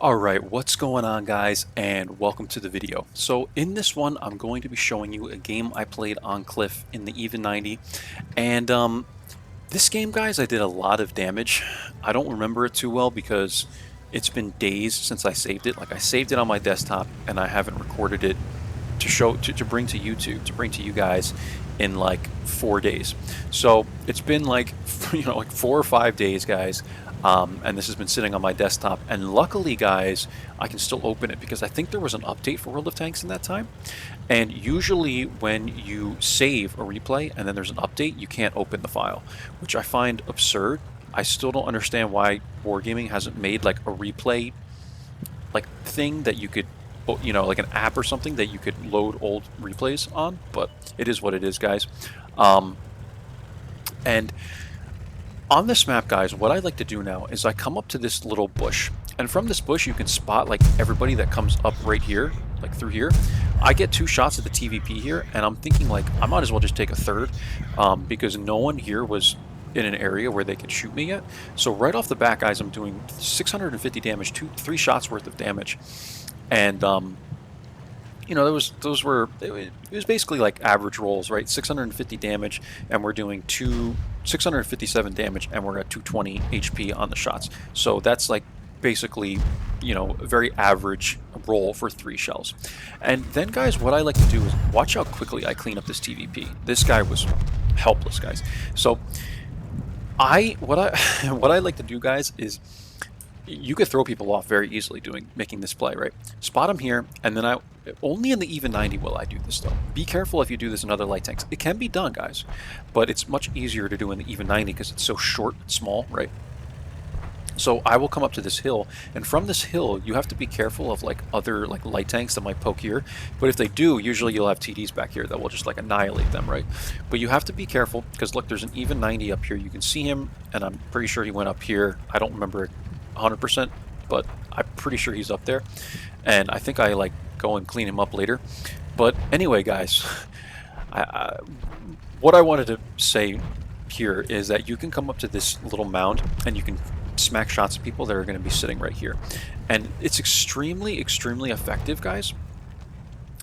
Alright, what's going on guys, and welcome to the video. So in this one, I'm going to be showing you a game I played on Cliff in the Even 90, and this game, guys, I did a lot of damage. I don't remember it too well because it's been days since I saved it. Like, I saved it on my desktop, and I haven't recorded it to bring to YouTube, to bring to you guys in like 4 days. So it's been like, like 4 or 5 days, guys. And this has been sitting on my desktop, and luckily, guys, I can still open it because I think there was an update for World of Tanks in that time. And usually when you save a replay and then there's an update, you can't open the file, which I find absurd. I still don't understand why Wargaming hasn't made like a replay like thing that you could, like an app or something that you could load old replays on, but it is what it is, guys. And on this map, guys, what I like to do now is I come up to this little bush, and from this bush you can spot like everybody that comes up right here, like through here. I get 2 shots at the TVP here, and I'm thinking like I might as well just take a third, because no one here was in an area where they could shoot me yet. So right off the bat, guys, I'm doing 650 damage, 3 shots worth of damage, and it was basically like average rolls, right? 650 damage, and we're doing 657 damage, and we're at 220 HP on the shots. So that's like basically, a very average roll for 3 shells. And then, guys, what I like to do is watch how quickly I clean up this TVP. This guy was helpless, guys. So what I like to do, guys, is you could throw people off very easily making this play, right? Spot them here, and then only in the Even 90 will I do this, though. Be careful if you do this in other light tanks. It can be done, guys, but it's much easier to do in the Even 90 because it's so short and small, right? So I will come up to this hill, and from this hill, you have to be careful of like other like light tanks that might poke here. But if they do, usually you'll have TDs back here that will just like annihilate them, right? But you have to be careful because look, there's an Even 90 up here. You can see him, and I'm pretty sure he went up here. I don't remember 100%, but I'm pretty sure he's up there. And I think I like go and clean him up later. But anyway, guys, what I wanted to say here is that you can come up to this little mound and you can smack shots at people that are going to be sitting right here, and it's extremely effective, guys.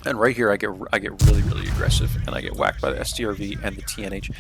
And right here I get really aggressive, and I get whacked by the STRV and the TNH.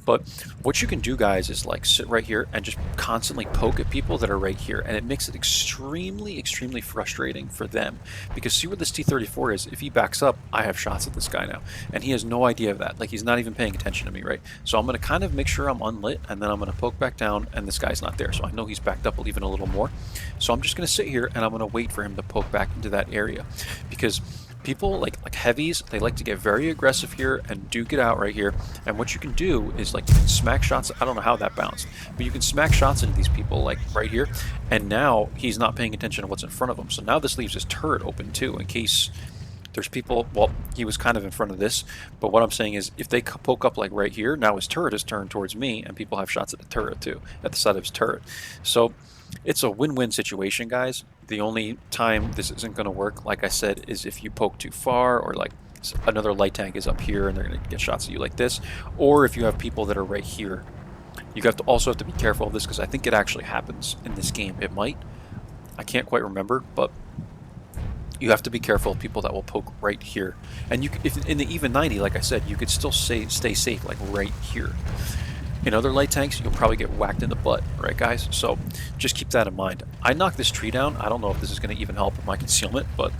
But what you can do, guys, is like sit right here and just constantly poke at people that are right here, and it makes it extremely frustrating for them. Because see where this T-34 is? If he backs up, I have shots at this guy now, and he has no idea of that. Like, he's not even paying attention to me, right? So I'm going to kind of make sure I'm unlit, and then I'm going to poke back down, and this guy's not there. So I know he's backed up even a little more. So I'm just going to sit here, and I'm going to wait for him to poke back into that area, because people like heavies, they like to get very aggressive here and duke it out right here. And what you can do is like you can smack shots. I don't know how that bounced, but you can smack shots into these people like right here, and now he's not paying attention to what's in front of him. So now this leaves his turret open too, in case there's people. Well, he was kind of in front of this, but what I'm saying is if they poke up like right here, now his turret is turned towards me, and people have shots at the turret too, at the side of his turret. So it's a win-win situation, guys. The only time this isn't going to work, like I said, is if you poke too far, or like another light tank is up here and they're going to get shots at you like this, or if you have people that are right here. You also have to be careful of this because I think it actually happens in this game. It might. I can't quite remember, but you have to be careful of people that will poke right here. And if in the Even 90, like I said, you could still stay safe like right here. In other light tanks, you'll probably get whacked in the butt, right, guys? So just keep that in mind. I knocked this tree down. I don't know if this is going to even help with my concealment, but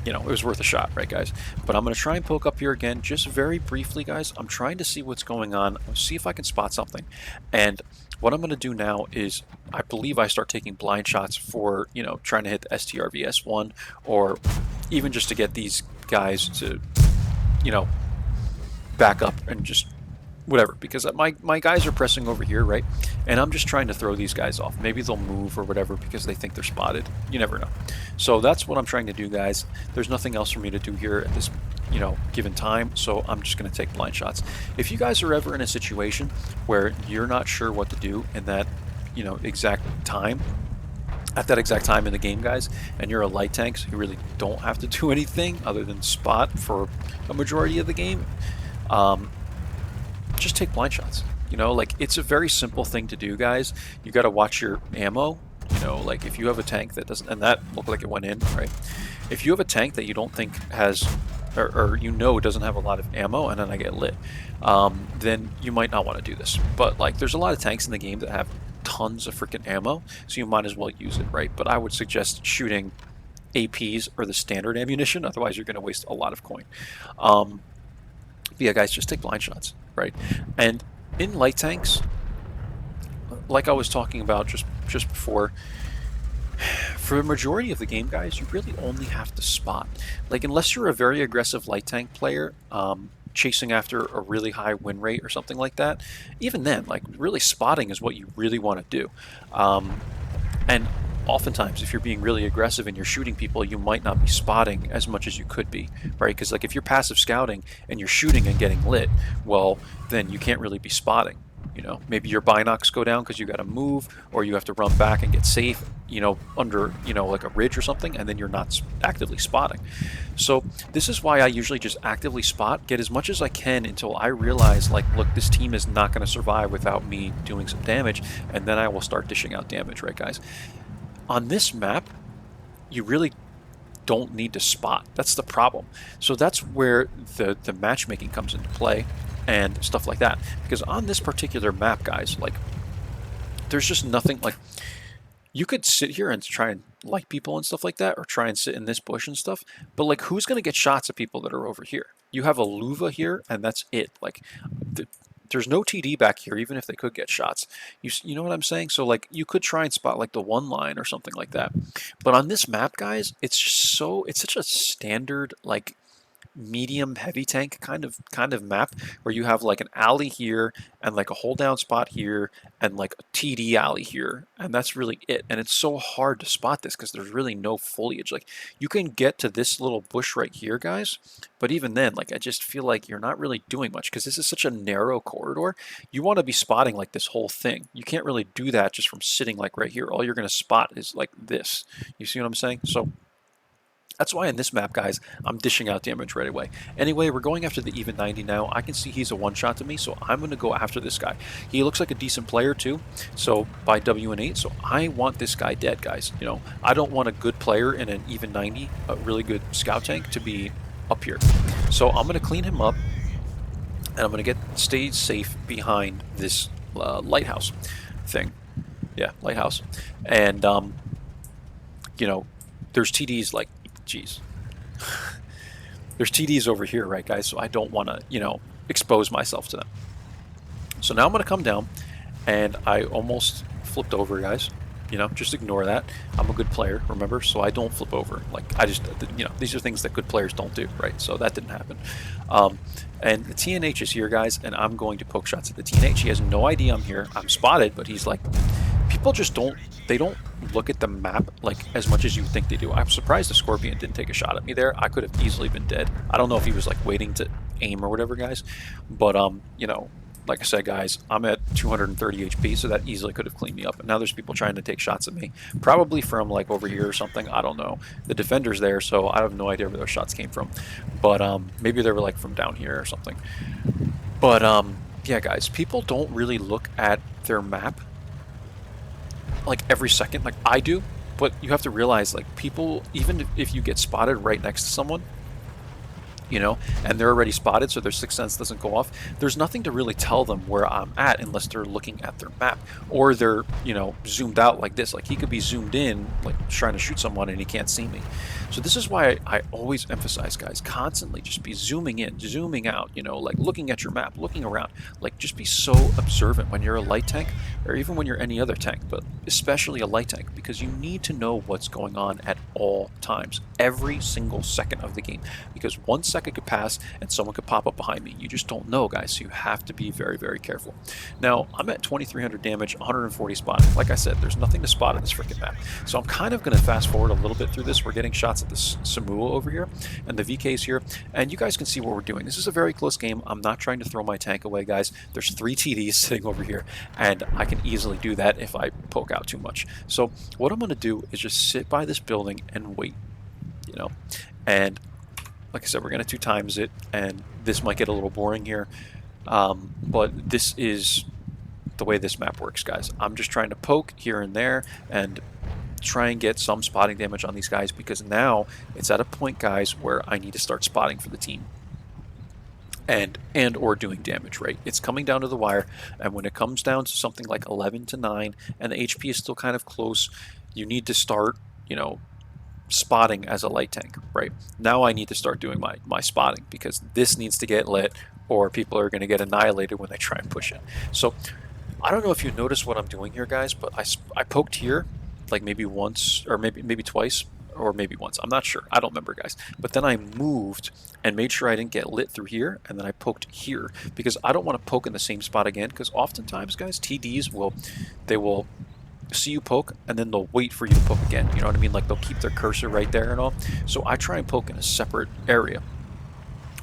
it was worth a shot, right, guys? But I'm going to try and poke up here again, just very briefly, guys. I'm trying to see what's going on, see if I can spot something. And what I'm going to do now is, I believe I start taking blind shots for, trying to hit the STRVS1, or even just to get these guys to, back up and just whatever, because my guys are pressing over here, right? And I'm just trying to throw these guys off. Maybe they'll move or whatever because they think they're spotted. You never know. So that's what I'm trying to do, guys. There's nothing else for me to do here at this, given time. So I'm just going to take blind shots. If you guys are ever in a situation where you're not sure what to do in that, exact time, at that exact time in the game, guys, and you're a light tank, so you really don't have to do anything other than spot for a majority of the game, just take blind shots. Like, it's a very simple thing to do, guys. You got to watch your ammo. know, like if you have a tank that doesn't, and that looked like it went in, right? If you have a tank that you don't think has, or you know doesn't have a lot of ammo, and then I get lit, then you might not want to do this. But like, there's a lot of tanks in the game that have tons of freaking ammo, so you might as well use it, right? But I would suggest shooting APs or the standard ammunition, otherwise you're going to waste a lot of coin. Yeah, guys, just take blind shots, right? And in light tanks, like I was talking about just before, for the majority of the game, guys, you really only have to spot. Like, unless you're a very aggressive light tank player, chasing after a really high win rate or something like that, even then, like, really spotting is what you really want to do. And oftentimes, if you're being really aggressive and you're shooting people, you might not be spotting as much as you could be, right? Because like if you're passive scouting and you're shooting and getting lit, well, then you can't really be spotting. You know, maybe your binocs go down because you got to move, or you have to run back and get safe, you know, under, you know, like a ridge or something, and then you're not actively spotting. So this is why I usually just actively spot, get as much as I can until I realize, like, look, this team is not going to survive without me doing some damage, and then I will start dishing out damage, right, guys? On this map, you really don't need to spot. That's the problem. So that's where the matchmaking comes into play and stuff like that. Because on this particular map, guys, like, there's just nothing, like, you could sit here and try and light people and stuff like that, or try and sit in this bush and stuff, but like, who's going to get shots at people that are over here? You have a Luva here, and that's it. Like, there's no TD back here, even if they could get shots. You know what I'm saying? So like, you could try and spot like the one line or something like that. But on this map, guys, it's just it's such a standard, like, medium heavy tank kind of map, where you have like an alley here and like a hold down spot here and like a TD alley here, and that's really it. And it's so hard to spot this because there's really no foliage. Like, you can get to this little bush right here, guys, but even then, like, I just feel like you're not really doing much because this is such a narrow corridor. You want to be spotting like this whole thing. You can't really do that just from sitting like right here. All you're going to spot is like this. You see what I'm saying? So that's why in this map, guys, I'm dishing out damage right away. Anyway, we're going after the even 90 now. I can see he's a one-shot to me, so I'm going to go after this guy. He looks like a decent player, too, so by W and 8, so I want this guy dead, guys. You know, I don't want a good player in an even 90, a really good scout tank, to be up here. So I'm going to clean him up, and I'm going to stay safe behind this lighthouse thing. Yeah, lighthouse. And, you know, there's TDs like, geez. There's TDs over here, right, guys? So I don't want to, you know, expose myself to them. So now I'm going to come down, and I almost flipped over, guys. You know, just ignore that. I'm a good player, remember? So I don't flip over. Like, I just, you know, these are things that good players don't do, right? So that didn't happen. And the TNH is here, guys, and I'm going to poke shots at the TNH. He has no idea I'm here. I'm spotted, but he's like, people just don't, they don't look at the map like as much as you think they do. I'm surprised the Scorpion didn't take a shot at me there. I could have easily been dead. I don't know if he was like waiting to aim or whatever, guys, but you know, like I said, guys, I'm at 230 HP, so that easily could have cleaned me up. And now there's people trying to take shots at me, probably from like over here or something. I don't know. The defender's there, so I have no idea where those shots came from, but maybe they were like from down here or something. But yeah, guys, people don't really look at their map like every second like I do, but you have to realize, like, people, even if you get spotted right next to someone, you know, and they're already spotted, so their sixth sense doesn't go off, there's nothing to really tell them where I'm at unless they're looking at their map, or they're, you know, zoomed out like this. Like, he could be zoomed in, like, trying to shoot someone, and he can't see me. So this is why I always emphasize, guys, constantly just be zooming in, zooming out, you know, like looking at your map, looking around. Like, just be so observant when you're a light tank, or even when you're any other tank, but especially a light tank, because you need to know what's going on at all times, every single second of the game, because 1 second could pass and someone could pop up behind me. You just don't know, guys, so you have to be very, very careful. Now, I'm at 2300 damage, 140 spot. Like I said, there's nothing to spot in this freaking map, so I'm kind of going to fast forward a little bit through this. We're getting shots at this Samua over here, and the VK's here, and you guys can see what we're doing. This is a very close game. I'm not trying to throw my tank away, guys. There's 3 TDs sitting over here, and I can easily do that if I poke out too much. So what I'm going to do is just sit by this building and wait, you know, and like I said, we're going to 2 times it, and this might get a little boring here, but this is the way this map works, guys. I'm just trying to poke here and there, and try and get some spotting damage on these guys, because now it's at a point, guys, where I need to start spotting for the team and or doing damage, right? It's coming down to the wire, and when it comes down to something like 11 to 9 and the HP is still kind of close, you need to start, spotting as a light tank, right? Now I need to start doing my spotting, because this needs to get lit or people are going to get annihilated when they try and push it. So I don't know if you notice what I'm doing here, guys, but I poked here like maybe once or maybe twice or maybe once. I'm not sure. I don't remember, guys. But then I moved and made sure I didn't get lit through here, and then I poked here because I don't want to poke in the same spot again, because oftentimes, guys, TDs will see you poke and then they'll wait for you to poke again. You know what I mean? Like they'll keep their cursor right there and all. So I try and poke in a separate area.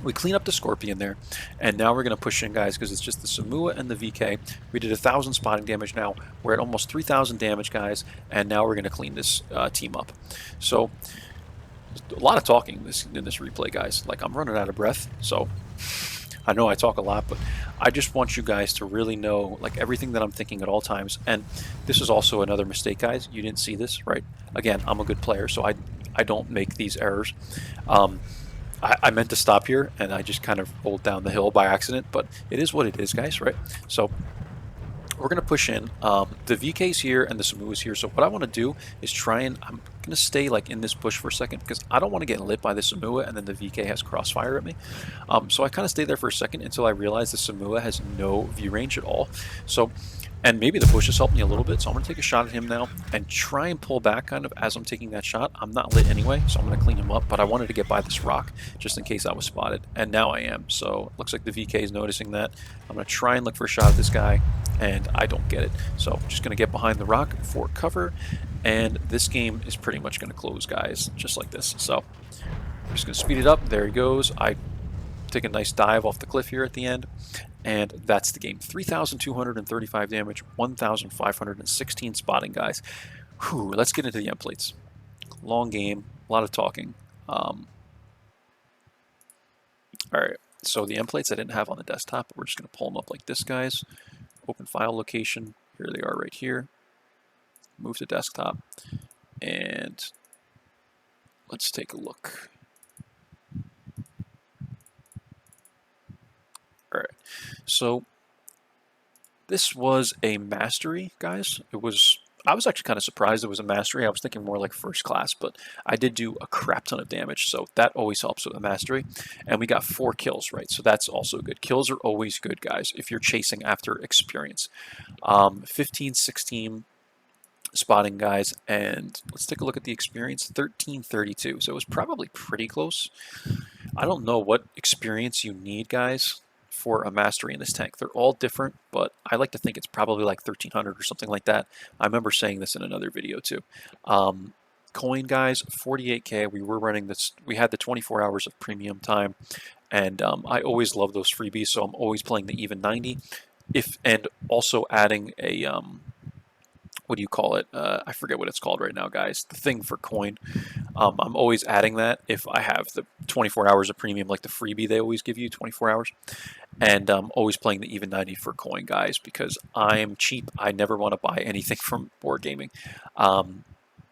We clean up the Scorpion there, and now we're going to push in, guys, because it's just the Samua and the VK. We did 1,000 spotting damage now. We're at almost 3,000 damage, guys, and now we're going to clean this team up. So, a lot of talking in this replay, guys. Like, I'm running out of breath, so I know I talk a lot, but I just want you guys to really know, like, everything that I'm thinking at all times. And this is also another mistake, guys. You didn't see this, right? Again, I'm a good player, so I don't make these errors. I meant to stop here, and I just kind of rolled down the hill by accident, but it is what it is, guys, right? So we're going to push in. The VK's here and the Samua's here, so what I want to do is I'm going to stay like in this bush for a second, because I don't want to get lit by the Samua and then the VK has crossfire at me. So I kind of stay there for a second until I realize the Samua has no view range at all. So, and maybe the bush has helped me a little bit, so I'm going to take a shot at him now and try and pull back kind of as I'm taking that shot. I'm not lit anyway, so I'm going to clean him up, but I wanted to get by this rock just in case I was spotted, and now I am. So it looks like the VK is noticing that. I'm going to try and look for a shot at this guy, and I don't get it. So I'm just going to get behind the rock for cover, and this game is pretty much going to close, guys, just like this. So I'm just going to speed it up. There he goes. I take a nice dive off the cliff here at the end, and that's the game. 3,235 damage, 1,516 spotting, guys. Whew, let's get into the end plates. Long game, a lot of talking. All right, so the end plates I didn't have on the desktop, but we're just going to pull them up like this, guys. Open file location. Here they are right here. Move to desktop, and let's take a look. All right, so this was a mastery, guys. I was actually kind of surprised it was a mastery. I was thinking more like first class, but I did do a crap ton of damage, so that always helps with a mastery. And we got 4 kills, right? So that's also good. Kills are always good, guys, if you're chasing after experience. 15, 16 spotting, guys, and let's take a look at the experience. 1332, so it was probably pretty close. I don't know what experience you need, guys, for a mastery in this tank. They're all different, but I like to think it's probably like 1300 or something like that. I remember saying this in another video too. Coin, guys, 48k. We were running this, we had the 24 hours of premium time, and I always love those freebies, so I'm always playing the even 90, and also adding a what do you call it? I forget what it's called right now, guys. The thing for coin. I'm always adding that if I have the 24 hours of premium, like the freebie they always give you, 24 hours. And always playing the even 90 for coin, guys, because I'm cheap. I never want to buy anything from board gaming.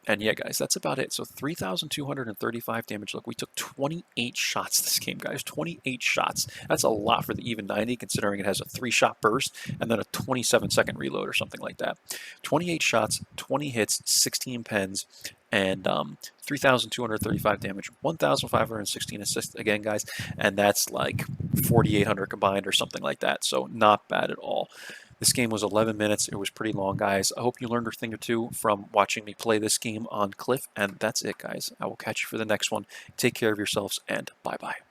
And yeah, guys, that's about it. So 3,235 damage. Look, we took 28 shots this game, guys. 28 shots. That's a lot for the even 90, considering it has a 3-shot burst and then a 27-second reload or something like that. 28 shots, 20 hits, 16 pens, and 3,235 damage, 1,516 assists again, guys, and that's like 4,800 combined or something like that, so not bad at all. This game was 11 minutes. It was pretty long, guys. I hope you learned a thing or two from watching me play this game on Cliff, and that's it, guys. I will catch you for the next one. Take care of yourselves, and bye-bye.